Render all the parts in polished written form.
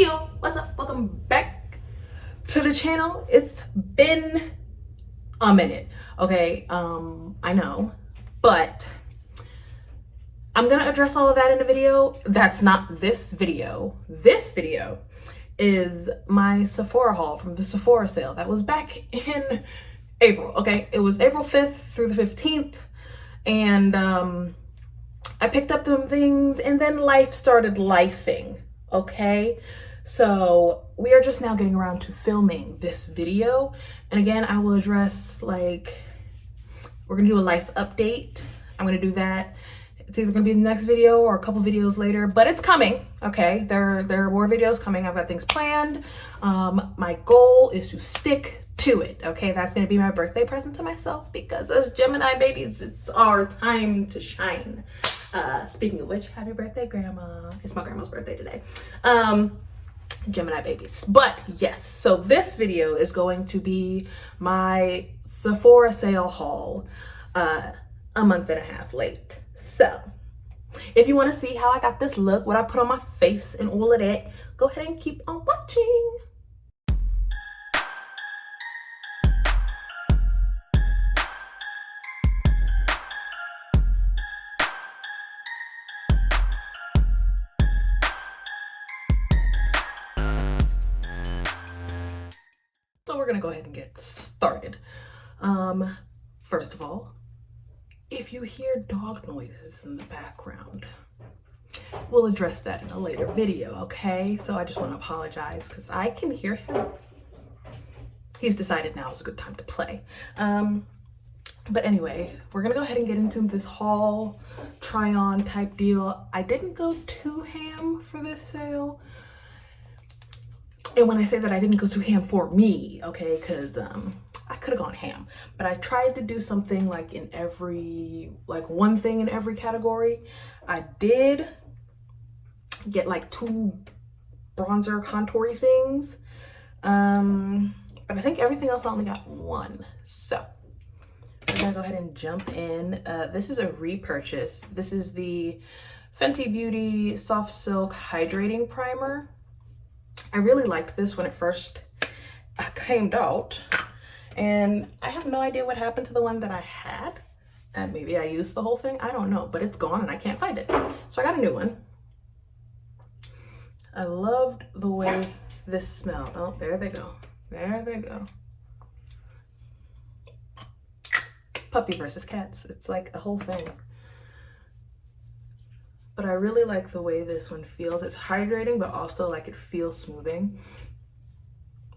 Hey yo, what's up? Welcome back to the channel. It's been a minute, okay? I know, but I'm gonna address all of that in a video. That's not this video. This video is my Sephora haul from the Sephora sale that was back in April, okay? It was April 5th through the 15th, and I picked up some things and then life started lifing, okay? So we are just now getting around to filming this video. And again, I will address, like, we're gonna do a life update. I'm gonna do that. It's either gonna be the next video or a couple videos later, but it's coming, okay? There are more videos coming. I've got things planned. My goal is to stick to it, okay? That's gonna be my birthday present to myself because as Gemini babies, it's our time to shine. Speaking of which, happy birthday, Grandma. It's my grandma's birthday today. Gemini babies. But yes, so this video is going to be my Sephora sale haul, a month and a half late. So if you want to see how I got this look, what I put on my face and all of that, go ahead and keep on watching. So we're gonna go ahead and get started. First of all, if you hear dog noises in the background, we'll address that in a later video, okay? So I just want to apologize because I can hear him. He's decided now is a good time to play. But anyway, we're gonna go ahead and get into this haul, try on type deal. I didn't go too ham for this sale. And when I say that, I didn't go too ham for me, okay? Because I could have gone ham, but I tried to do something like in every, like one thing in every category. I did get like 2 bronzer contoury things, but I think everything else I only got 1. So we're gonna go ahead and jump in. This is a repurchase. This is the Fenty Beauty Soft Silk Hydrating Primer. I really liked this when it first came out, and I have no idea what happened to the one that I had. And maybe I used the whole thing, I don't know, but it's gone and I can't find it. So I got a new one. I loved the way this smelled. Oh, there they go. There they go. Puppy versus cats. It's like a whole thing. But I really like the way this one feels. It's hydrating, but also like it feels smoothing.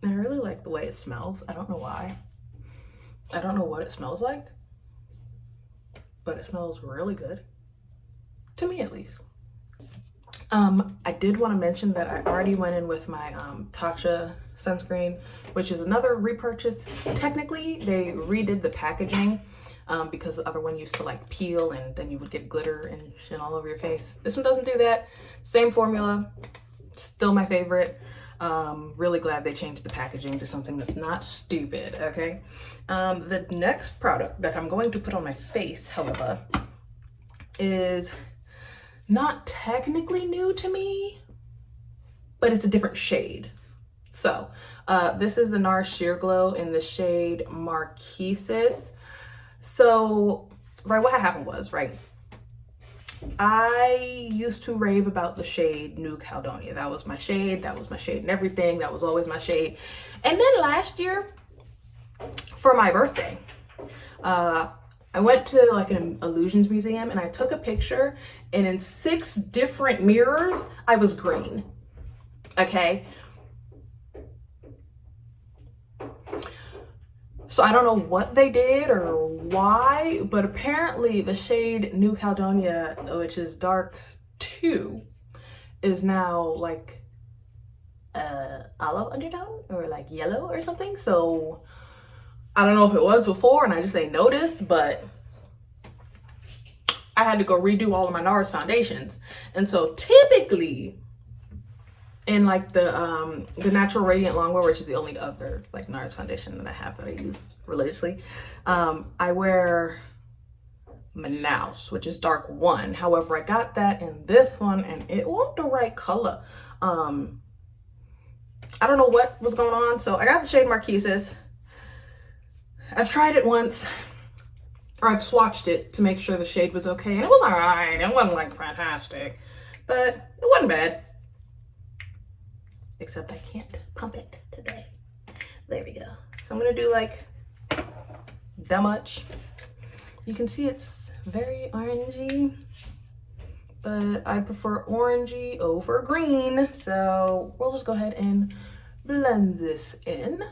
And I really like the way it smells. I don't know why. I don't know what it smells like, but it smells really good. To me, at least. I did want to mention that I already went in with my Tatcha sunscreen, which is another repurchase. Technically, they redid the packaging. Because the other one used to like peel and then you would get glitter and shit all over your face. This one doesn't do that. Same formula, still my favorite. Really glad they changed the packaging to something that's not stupid, okay? The next product that I'm going to put on my face, however, is not technically new to me, but it's a different shade. So this is the NARS Sheer Glow in the shade Marquises. So, right, what had happened was, right, I used to rave about the shade New Caledonia. That was my shade and everything. That was always my shade. And then last year, for my birthday, I went to like an illusions museum and I took a picture, and in 6 different mirrors, I was green, okay? So I don't know what they did or why, but apparently the shade New Caledonia, which is dark 2, is now like olive undertone or like yellow or something. So I don't know if it was before and I just ain't noticed, but I had to go redo all of my NARS foundations. And so typically in like the Natural Radiant Longwear, which is the only other like NARS foundation that I have that I use religiously, I wear Manaus, which is dark 1. However, I got that in this one and it wasn't the right color. I don't know what was going on. So I got the shade Marquises. I've tried it once, or I've swatched it to make sure the shade was okay, and it was all right. It wasn't like fantastic, but it wasn't bad. Except I can't pump it today. There we go. So I'm gonna do like that much. You can see it's very orangey, but I prefer orangey over green. So we'll just go ahead and blend this in.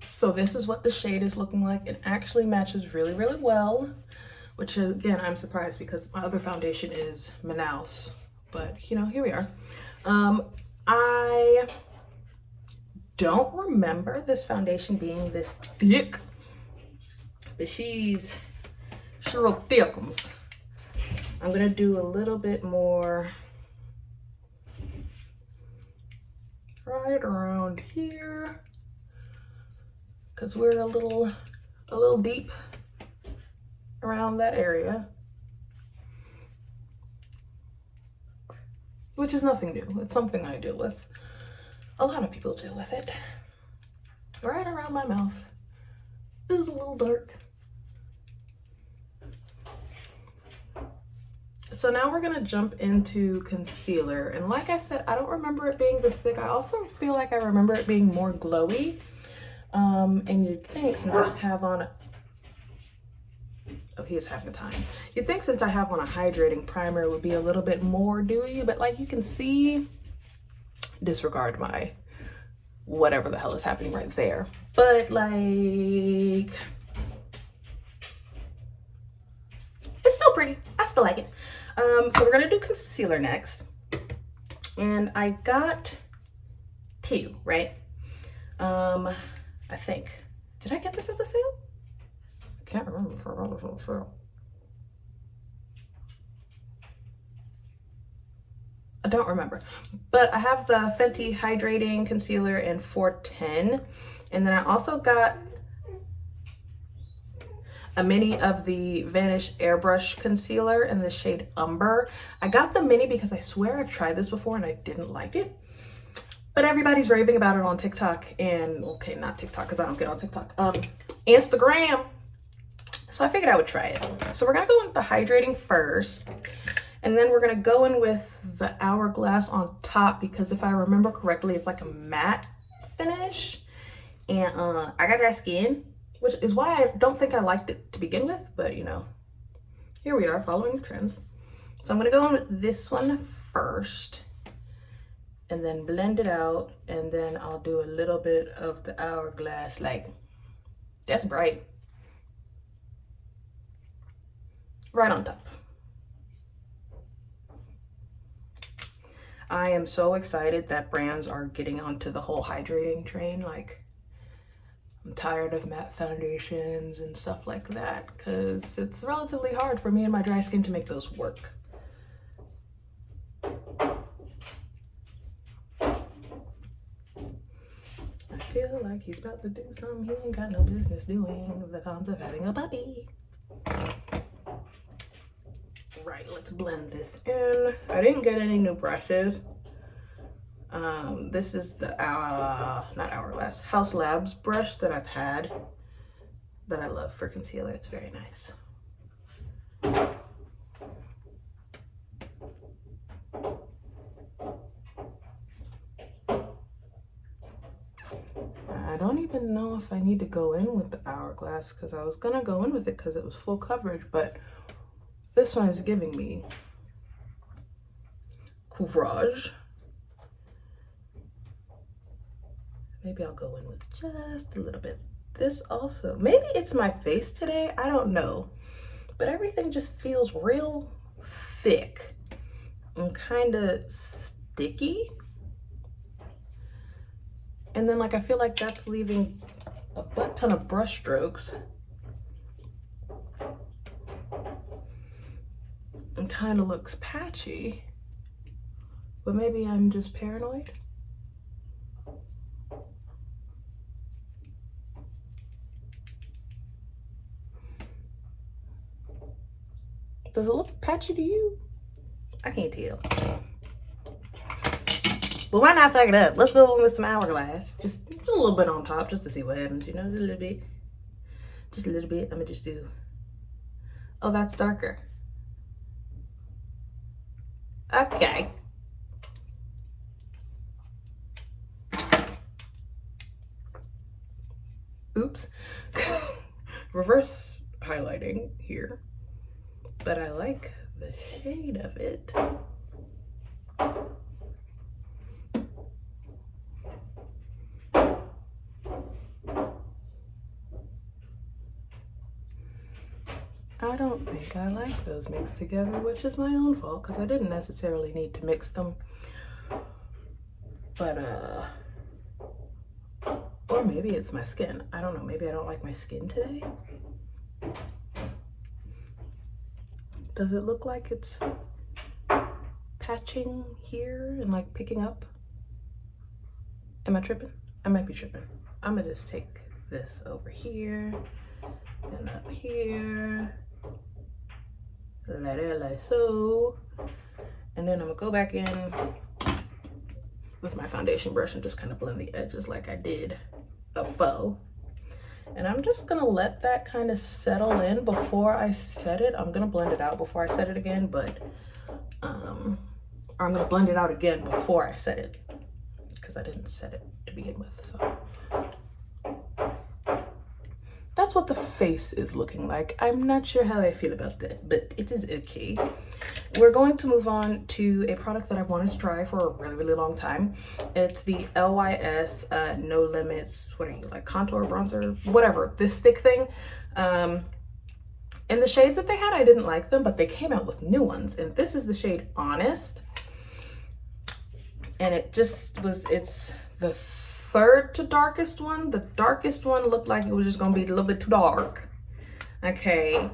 So this is what the shade is looking like. It actually matches really, really well, which is, again, I'm surprised because my other foundation is Manaus, but you know, here we are. I don't remember this foundation being this thick, but she's real thickums. I'm gonna do a little bit more right around here, because we're a little deep around that area, which is nothing new. It's something I deal with. A lot of people deal with it. Right around my mouth is a little dark. So now we're gonna jump into concealer. And like I said, I don't remember it being this thick. I also feel like I remember it being more glowy. And you'd think since I have on, oh, he is having a time. You'd think since I have on a hydrating primer, it would be a little bit more dewy, but like you can see, disregard my whatever the hell is happening right there. But like, it's still pretty. I still like it. So we're gonna do concealer next. And I got two, right? I think. Did I get this at the sale? I can't remember if I got this at the sale. I don't remember. But I have the Fenty Hydrating Concealer in 410. And then I also got a mini of the Vanish Airbrush Concealer in the shade Umber. I got the mini because I swear I've tried this before and I didn't like it. But everybody's raving about it on TikTok and, okay, not TikTok because I don't get on TikTok, Instagram. So I figured I would try it. So we're gonna go in with the hydrating first, and then we're gonna go in with the Hourglass on top because if I remember correctly, it's like a matte finish. And I got dry skin, which is why I don't think I liked it to begin with, but you know, here we are following the trends. So I'm gonna go in with this one first, and then blend it out, and then I'll do a little bit of the Hourglass. Like, that's bright. Right on top. I am so excited that brands are getting onto the whole hydrating train. Like, I'm tired of matte foundations and stuff like that because it's relatively hard for me and my dry skin to make those work. I feel like he's about to do something he ain't got no business doing. The cons of having a puppy. Right, let's blend this in. I didn't get any new brushes. This is the not Hourglass, House Labs brush that I've had that I love for concealer. It's very nice. I don't even know if I need to go in with the Hourglass because I was gonna go in with it because it was full coverage, but this one is giving me coverage. Maybe I'll go in with just a little bit. This also, maybe it's my face today, I don't know, but everything just feels real thick and kind of sticky. And then like I feel like that's leaving a butt ton of brush strokes. It kind of looks patchy, but maybe I'm just paranoid. Does it look patchy to you? I can't tell. But why not fuck it up? Let's go with some hourglass. Just a little bit on top, just to see what happens, you know, just a little bit. Just a little bit. I'm gonna just do. Oh, that's darker. Okay. Oops. Reverse highlighting here. But I like the shade of it. I don't think I like those mixed together, which is my own fault because I didn't necessarily need to mix them. But, or maybe it's my skin. I don't know. Maybe I don't like my skin today. Does it look like it's patching here and like picking up? Am I tripping? I might be tripping. I'm gonna just take this over here and up here. Like so. And then I'm gonna go back in with my foundation brush and just kind of blend the edges like I did a faux. And I'm just gonna let that kind of settle in before I set it. I'm gonna blend it out before I set it again, but or I'm gonna blend it out again before I set it because I didn't set it to begin with. So that's what the face is looking like. I'm not sure how I feel about that, but it is okay. We're going to move on to a product that I've wanted to try for a really, really long time. It's the LYS No Limits, what are you, like contour, bronzer, whatever, this stick thing. And the shades that they had, I didn't like them, but they came out with new ones. And this is the shade Honest. And it just was, it's the third to darkest one. The darkest one looked like it was just gonna be a little bit too dark. Okay.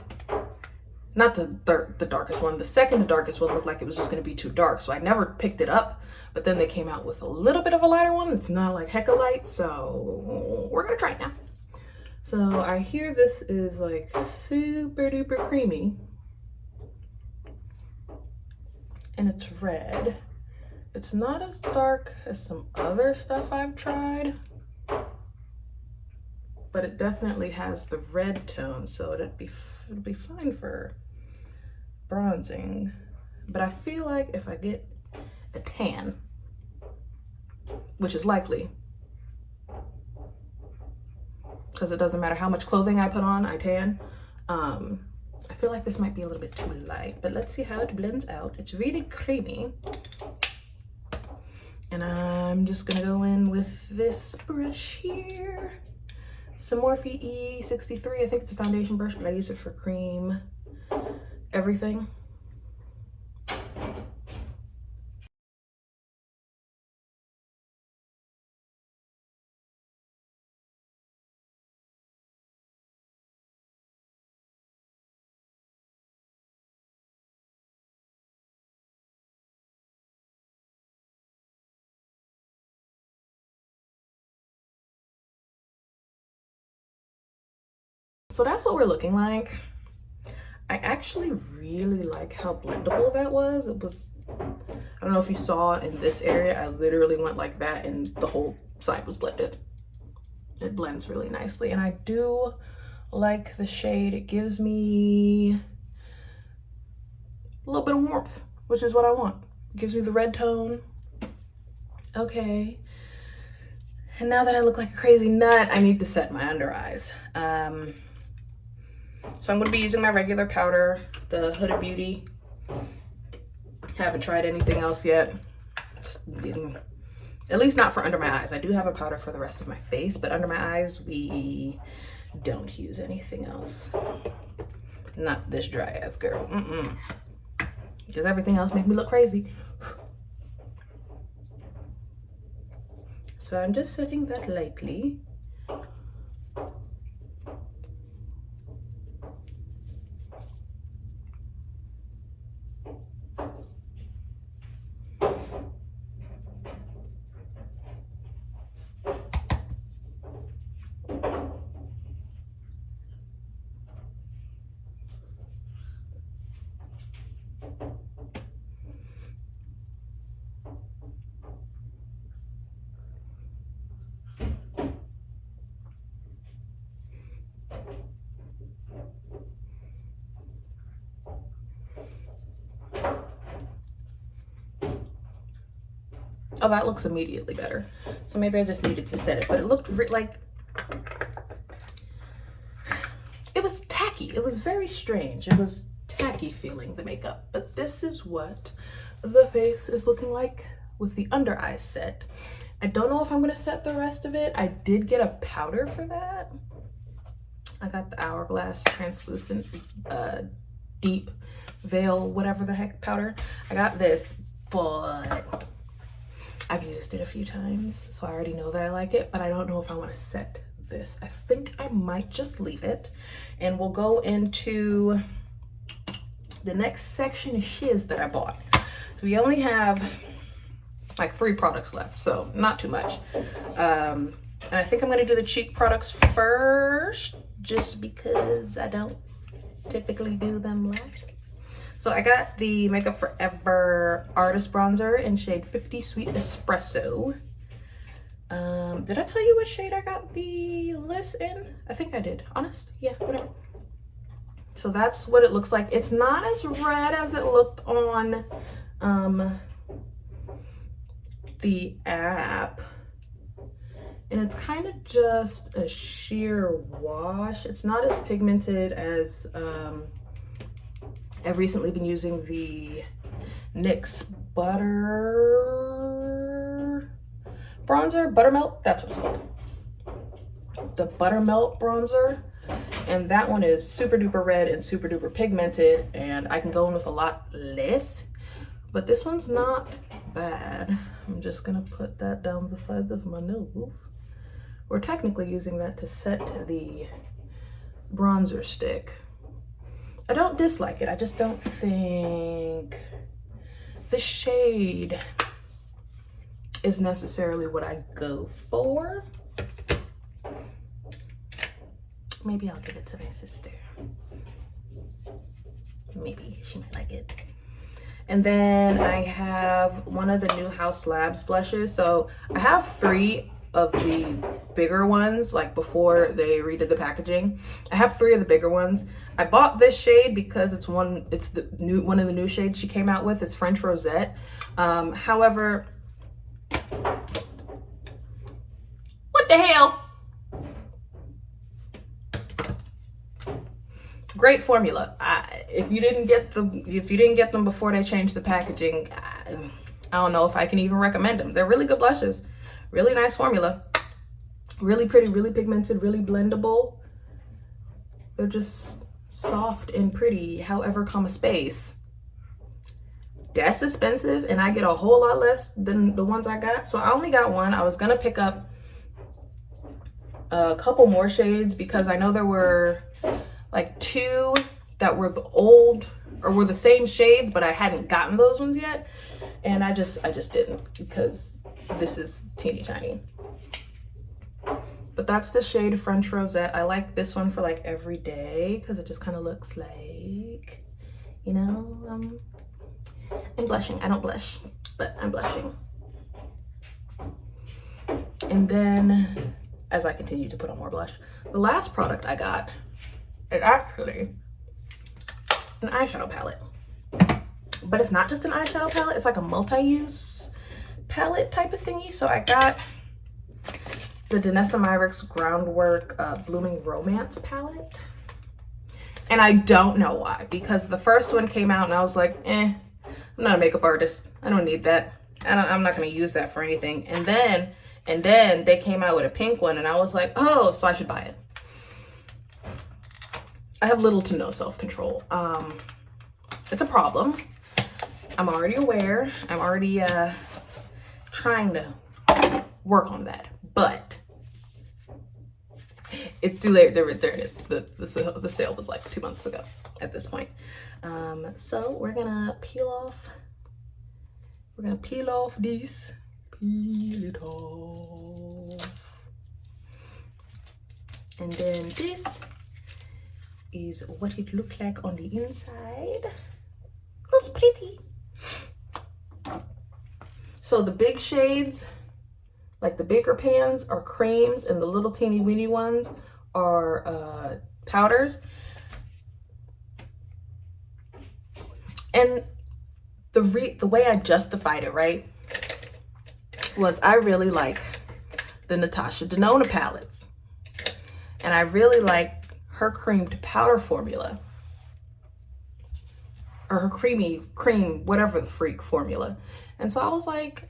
Not the darkest one. The second to darkest one looked like it was just gonna be too dark. So I never picked it up. But then they came out with a little bit of a lighter one that's not like hecka light. So we're gonna try it now. So I hear this is like super duper creamy. And it's red. It's not as dark as some other stuff I've tried, but it definitely has the red tone, so it'll be fine for bronzing. But I feel like if I get a tan, which is likely, because it doesn't matter how much clothing I put on, I tan. I feel like this might be a little bit too light, but let's see how it blends out. It's really creamy. And I'm just gonna go in with this brush here. Some Morphe E63. I think it's a foundation brush, but I use it for cream everything. So that's what we're looking like. I actually really like how blendable that was. It was, I don't know if you saw in this area, I literally went like that and the whole side was blended. It blends really nicely. And I do like the shade. It gives me a little bit of warmth, which is what I want. It gives me the red tone. Okay. And now that I look like a crazy nut, I need to set my under eyes. So I'm going to be using my regular powder, the Huda Beauty. Haven't tried anything else yet. At least not for under my eyes. I do have a powder for the rest of my face, but under my eyes, we don't use anything else. Not this dry ass girl. Because everything else makes me look crazy. So I'm just setting that lightly. Oh, that looks immediately better. So maybe I just needed to set it, but it looked like it was tacky. It was very strange. It was tacky feeling, the makeup. But this is what the face is looking like with the under eyes set. I don't know if I'm gonna set the rest of it. I did get a powder for that. I got the Hourglass translucent deep veil, whatever the heck powder. I got this, but I've used it a few times, so I already know that I like it, but I don't know if I want to set this. I think I might just leave it, and we'll go into the next section of his that I bought. So we only have like 3 products left, so not too much. And I think I'm gonna do the cheek products first, just because I don't typically do them last. So I got the Makeup Forever Artist Bronzer in shade 50 Sweet Espresso. Did I tell you what shade I got the list in? I think I did. Honest? Yeah, whatever. So that's what it looks like. It's not as red as it looked on the app. And it's kind of just a sheer wash. It's not as pigmented as I've recently been using the NYX Butter Bronzer, Buttermelt, that's what it's called. The Buttermelt Bronzer. And that one is super duper red and super duper pigmented, and I can go in with a lot less. But this one's not bad. I'm just gonna put that down the sides of my nose. We're technically using that to set the bronzer stick. I don't dislike it. I just don't think the shade is necessarily what I go for. Maybe I'll give it to my sister. Maybe she might like it. And then I have one of the new House Labs blushes. So I have 3 of the bigger ones, like before they redid the packaging. I have 3 of the bigger ones. I bought this shade because it's one of the new shades she came out with. It's French Rosette. However, what the hell? Great formula. If you didn't get them before they changed the packaging, I don't know if I can even recommend them. They're really good blushes. Really nice formula. Really pretty, really pigmented, really blendable. They're just soft and pretty, however, comma space. That's expensive, and I get a whole lot less than the ones I got. So I only got one. I was gonna pick up a couple more shades because I know there were like 2 that were the old or were the same shades, but I hadn't gotten those ones yet. And I just didn't, because this is teeny tiny. But that's the shade French Rosette. I like this one for like every day because it just kind of looks like, you know, I'm blushing. I don't blush, but I'm blushing. And then as I continue to put on more blush, the last product I got is actually an eyeshadow palette. But it's not just an eyeshadow palette, it's like a multi-use palette type of thingy. So I got the Danessa Myricks Groundwork Blooming Romance palette. And I don't know why, because the first one came out and I was like, I'm not a makeup artist. I don't need that. I'm not gonna use that for anything. And then they came out with a pink one and I was like, oh, so I should buy it. I have little to no self-control. It's a problem. I'm already aware. I'm already trying to work on that, but it's too late to return it. The sale was like 2 months ago at this point. So we're gonna peel off. We're gonna peel off this. Peel it off. And then this is what it looked like on the inside. That's pretty. So the big shades, like the bigger pans, are creams, and the little teeny weeny ones are powders. And the way I justified it, right? was I really like the Natasha Denona palettes. And I really like her creamed powder formula. Or her cream, whatever the freak formula. And so I was like,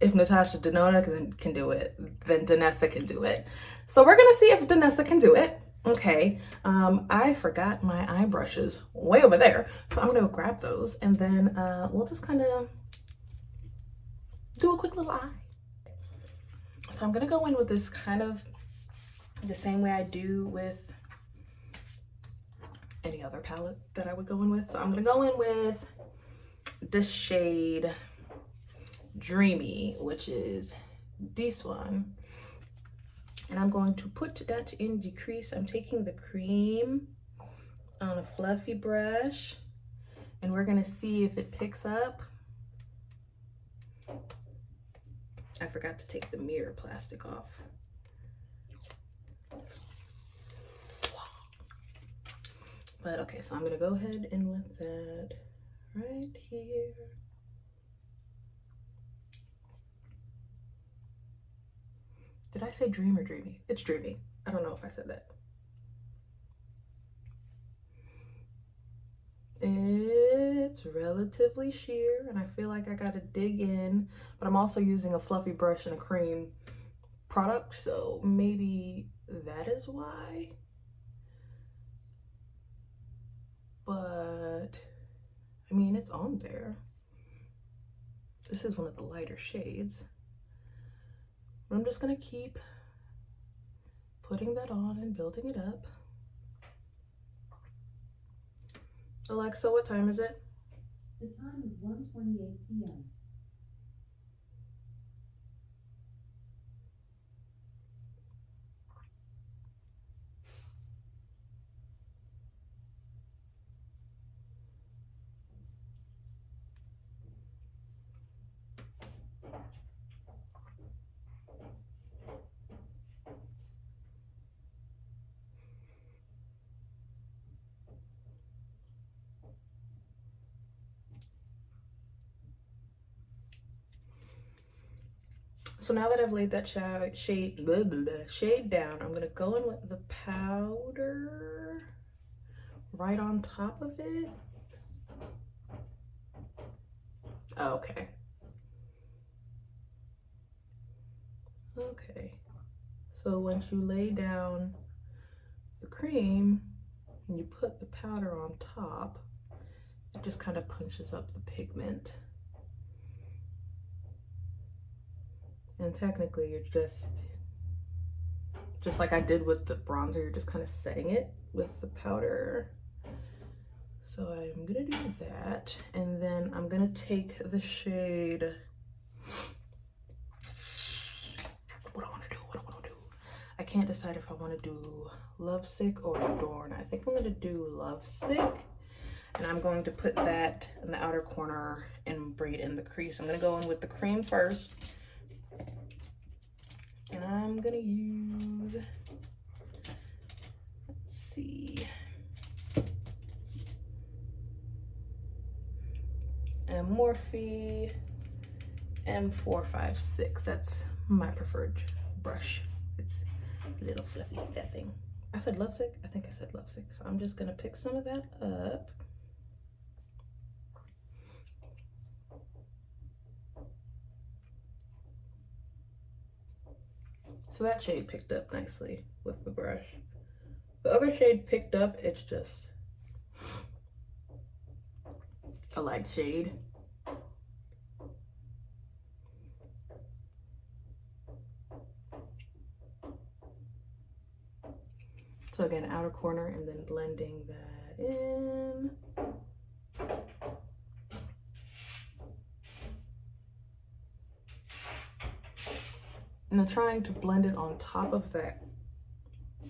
if Natasha Denona can do it, then Danessa can do it. So we're gonna see if Danessa can do it. Okay, I forgot my eye brushes way over there. So I'm gonna grab those and then we'll just kind of do a quick little eye. So I'm gonna go in with this kind of the same way I do with any other palette that I would go in with. So I'm gonna go in with this shade Dreamy, which is this one. And I'm going to put that in the crease. I'm taking the cream on a fluffy brush and we're gonna see if it picks up. I forgot to take the mirror plastic off. But okay, so I'm gonna go ahead and with that right here. Did I say dream or dreamy? It's dreamy. I don't know if I said that. It's relatively sheer and I feel like I gotta dig in, but I'm also using a fluffy brush and a cream product, so maybe that is why. But I mean, it's on there. This is one of the lighter shades. But I'm just gonna keep putting that on and building it up. Alexa, what time is it? The time is 1:28 p.m. So now that I've laid that shade down, I'm gonna go in with the powder right on top of it. Okay. Okay. So once you lay down the cream and you put the powder on top, it just kind of punches up the pigment. And technically you're just like I did with the bronzer, you're just kind of setting it with the powder. So I'm gonna do that. And then I'm gonna take the shade, what do I wanna do? I can't decide if I wanna do Lovesick or Adorn. I think I'm gonna do Lovesick. And I'm going to put that in the outer corner and bring it in the crease. I'm gonna go in with the cream first. And I'm gonna use, let's see, Morphe M456. That's my preferred brush. It's a little fluffy, that thing. I said Lovesick? I think I said Lovesick. So I'm just gonna pick some of that up. So that shade picked up nicely with the brush. The other shade picked up, it's just a light shade. So again, outer corner and then blending that in. And then trying to blend it on top of that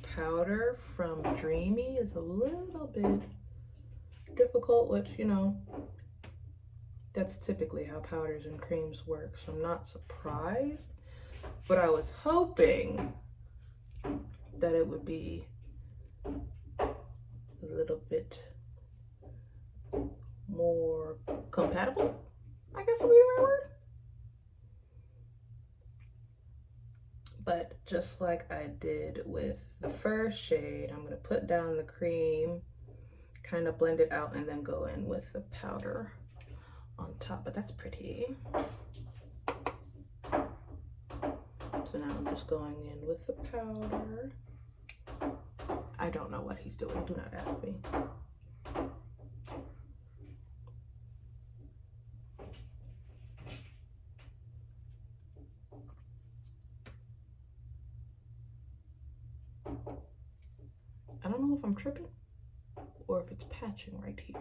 powder from Dreamy is a little bit difficult, which, you know, that's typically how powders and creams work. So I'm not surprised, but I was hoping that it would be a little bit more compatible, I guess would be the right word. But just like I did with the first shade, I'm gonna put down the cream, kind of blend it out, and then go in with the powder on top. But that's pretty. So now I'm just going in with the powder. I don't know what he's doing, do not ask me. I don't know if I'm tripping or if it's patching right here.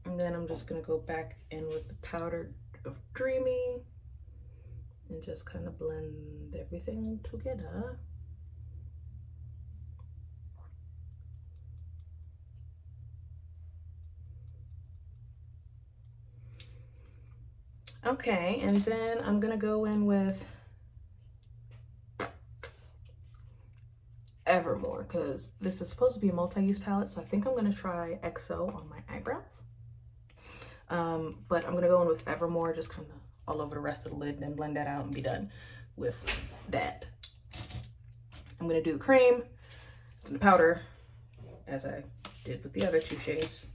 And then I'm just gonna go back in with the powder of Dreamy and just kind of blend everything together. Okay, and then I'm gonna go in with Evermore, because this is supposed to be a multi-use palette, so I think I'm gonna try XO on my eyebrows. But I'm gonna go in with Evermore, just kind of all over the rest of the lid, and then blend that out and be done with that. I'm gonna do the cream and the powder as I did with the other two shades.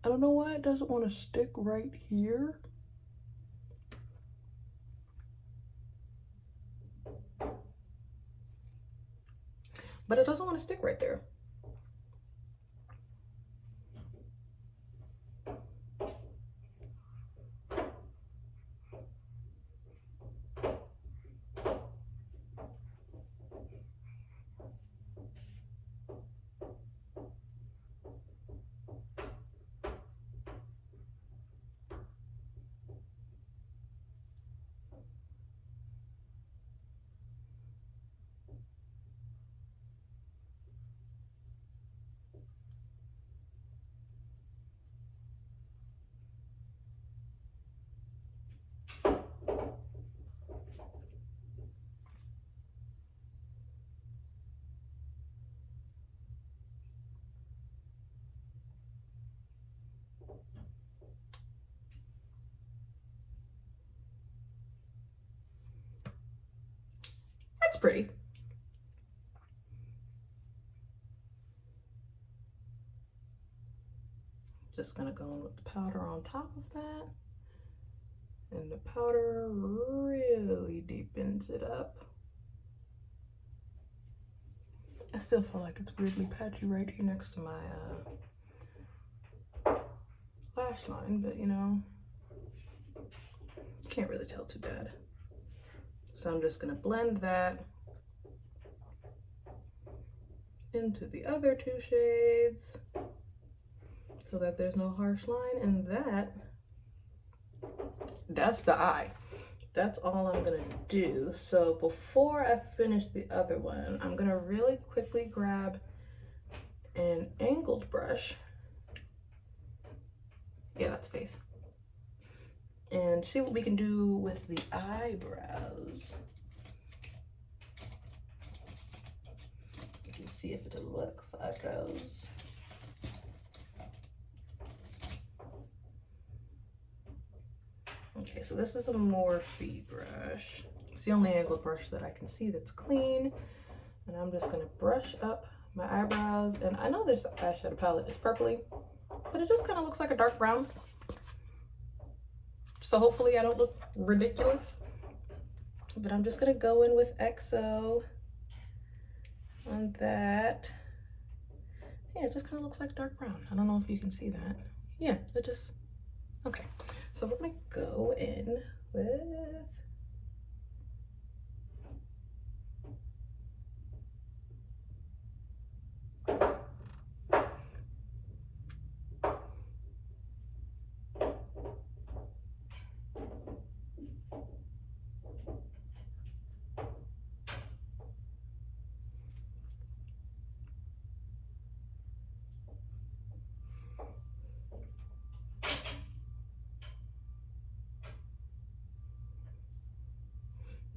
I don't know why it doesn't want to stick right here. But it doesn't want to stick right there. That's pretty. Just gonna go in with the powder on top of that. And the powder really deepens it up. I still feel like it's weirdly patchy right here next to my lash line, but you know, can't really tell too bad. So I'm just gonna blend that into the other two shades so that there's no harsh line, and that's the eye. That's all I'm gonna do. So before I finish the other one, I'm gonna really quickly grab an angled brush. Yeah, that's face. And see what we can do with the eyebrows. Let's see if it'll work for eyebrows. Okay, so this is a Morphe brush. It's the only angled brush that I can see that's clean. And I'm just gonna brush up my eyebrows. And I know this eyeshadow palette is purpley, but it just kind of looks like a dark brown. so hopefully I don't look ridiculous. But I'm just gonna go in with XO on that. Yeah, it just kind of looks like dark brown. I don't know if you can see that. Yeah, it just, okay. So we're gonna go in with,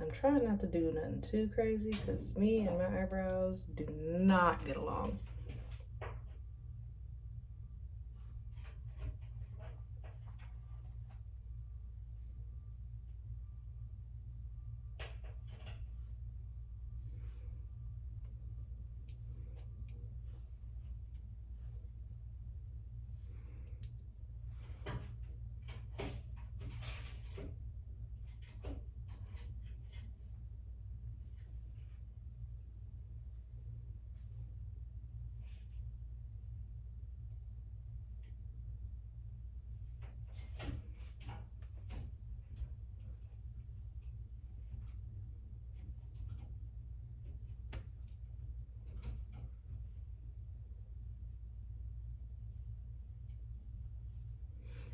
I'm trying not to do nothing too crazy because me and my eyebrows do not get along.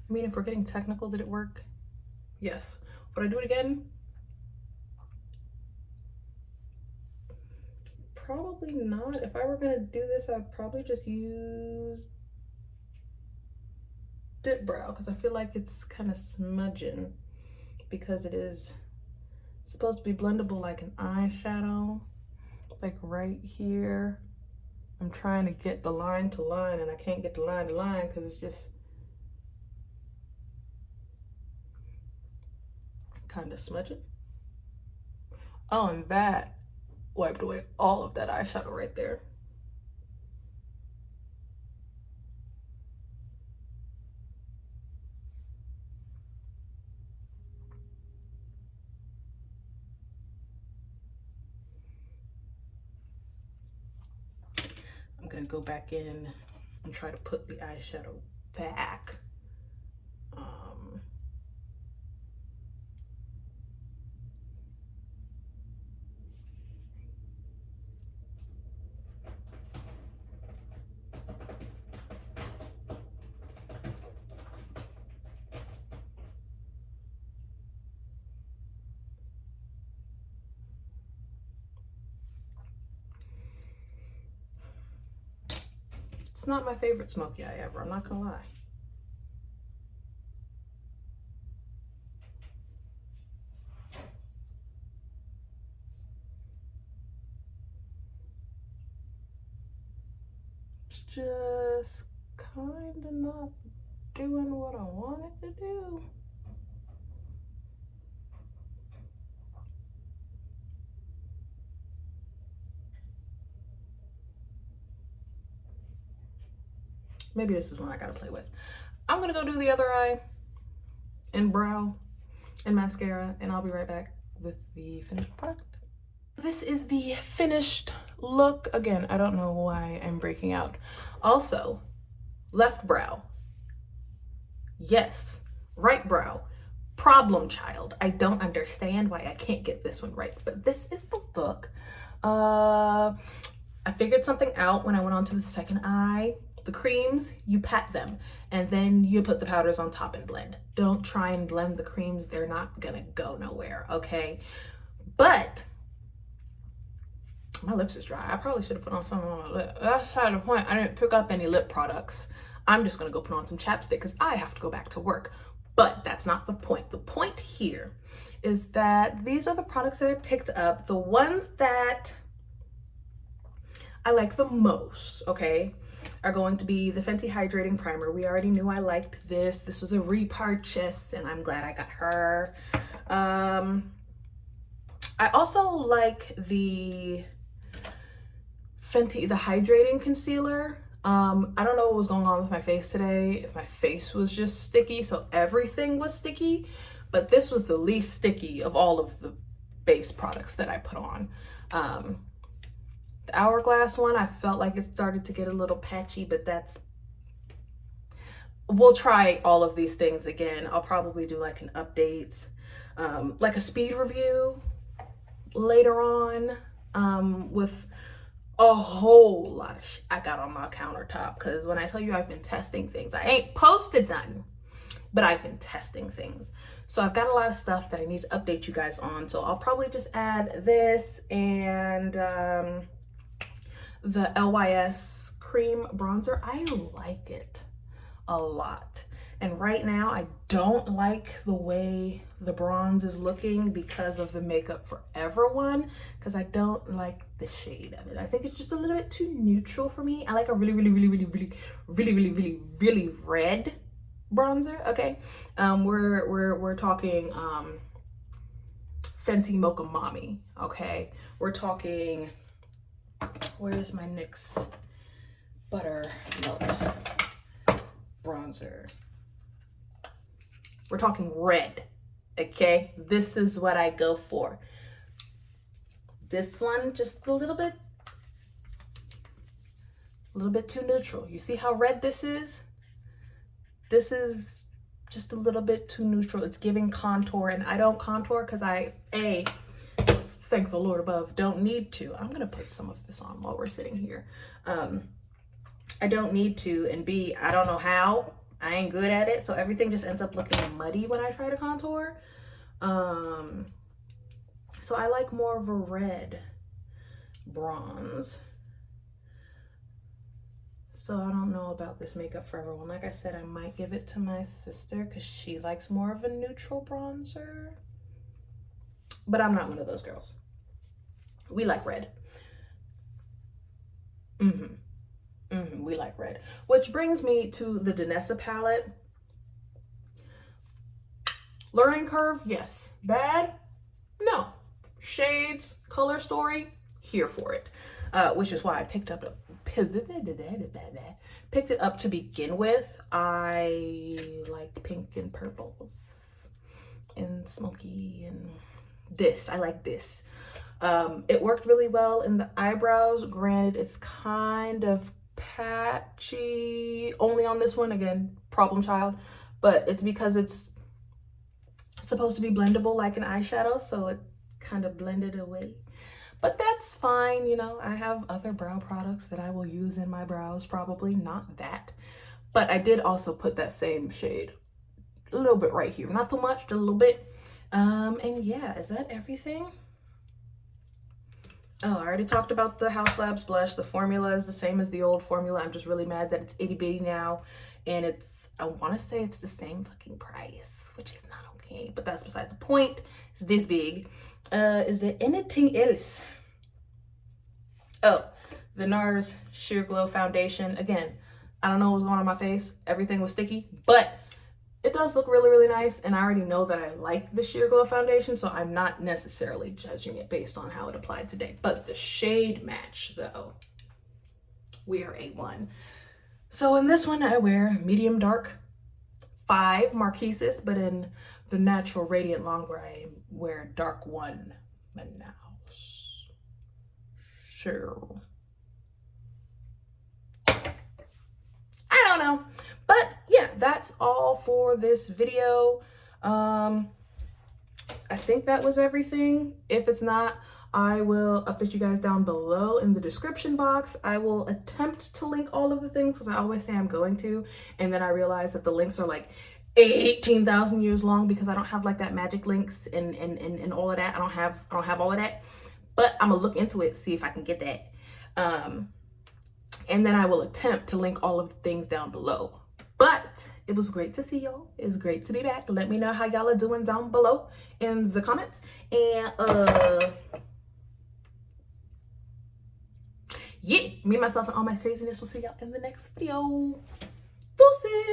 I mean, if we're getting technical, did it work? Yes. Would I do it again? Probably not. If I were gonna do this, I'd probably just use dip brow because I feel like it's kind of smudging because it is supposed to be blendable like an eyeshadow, like right here. I'm trying to get the line to line and I can't get the line to line because it's just kind of smudging. Oh, and that wiped away all of that eyeshadow right there. I'm gonna go back in and try to put the eyeshadow back. It's not my favorite smoky eye ever, I'm not gonna lie. It's just kind of not doing what I want it to do. Maybe this is one I gotta play with. I'm gonna go do the other eye and brow and mascara, and I'll be right back with the finished product. This is the finished look. Again, I don't know why I'm breaking out. Also, left brow. Yes, right brow. Problem child. I don't understand why I can't get this one right, but this is the look. I figured something out when I went on to the second eye. The creams, you pat them and then you put the powders on top and blend. Don't try and blend the creams. They're not gonna go nowhere, okay? But my lips is dry. I probably should have put on something on my lip. That's kind of the point. I didn't pick up any lip products. I'm just gonna go put on some chapstick because I have to go back to work. But that's not the point. The point here is that these are the products that I picked up, the ones that I like the most, okay, are going to be the Fenty Hydrating Primer. We already knew I liked this. This was a repurchase and I'm glad I got her. I also like the Fenty, the Hydrating Concealer. I don't know what was going on with my face today. If my face was just sticky, so everything was sticky. but this was the least sticky of all of the base products that I put on. The Hourglass one, I felt like it started to get a little patchy, but we'll try all of these things again. I'll probably do like an updates, like a speed review later on, with a whole lot of shit I got on my countertop. Because when I tell you I've been testing things, I ain't posted nothing, but I've been testing things. So I've got a lot of stuff that I need to update you guys on. So I'll probably just add this and the LYS cream bronzer. I like it a lot. And right now I don't like the way the bronze is looking because of the Makeup Forever one, because I don't like the shade of it. I think it's just a little bit too neutral for me. I like a really red bronzer. Okay, we're talking Fenty Mocha Mommy. Okay, we're talking, where's my NYX Buttermilk bronzer? We're talking red. Okay, this is what I go for. This one just a little bit too neutral. You see how red this is? This is just a little bit too neutral. It's giving contour, and I don't contour because I, thank the Lord above, don't need to. I'm gonna put some of this on while we're sitting here. I don't need to, and B, I don't know how. I ain't good at it, so everything just ends up looking muddy when I try to contour. So I like more of a red bronze. So I don't know about this Makeup Forever one. Like I said, I might give it to my sister because she likes more of a neutral bronzer. But I'm not one of those girls. We like red. We like red. Which brings me to the Danessa palette. Learning curve, yes. Bad? No. Shades, color story, here for it. Which is why I picked it up to begin with. I like pink and purples and smoky and this. I like this. It worked really well in the eyebrows. Granted, it's kind of patchy only on this one. Again, problem child. But it's because it's supposed to be blendable like an eyeshadow, so it kind of blended away. But that's fine, you know. I have other brow products that I will use in my brows, probably not that. But I did also put that same shade a little bit right here. Not too much, just a little bit. And yeah, is that everything? Oh, I already talked about the House Labs blush. The formula is the same as the old formula. I'm just really mad that it's itty bitty now. And it's, I want to say it's the same fucking price, which is not okay. But that's beside the point. It's this big. Is there anything else? Oh, the NARS Sheer Glow Foundation. Again, I don't know what was going on my face. Everything was sticky. But it does look really, really nice, and I already know that I like the Sheer Glow foundation, so I'm not necessarily judging it based on how it applied today. But the shade match, though, we are A1. So in this one, I wear medium dark 5 Marquises, but in the Natural Radiant Longwear, I wear dark 1 Manaus. Sure. I don't know. But yeah, that's all for this video. I think that was everything. If it's not, I will update you guys down below in the description box. I will attempt to link all of the things because I always say I'm going to, and then I realize that the links are like 18,000 years long because I don't have like that magic links and all of that. I don't have all of that, but I'm gonna look into it, see if I can get that. And then I will attempt to link all of the things down below. But it was great to see y'all. It's great to be back. Let me know how y'all are doing down below in the comments. And yeah, me, myself, and all my craziness will see y'all in the next video. Deuces.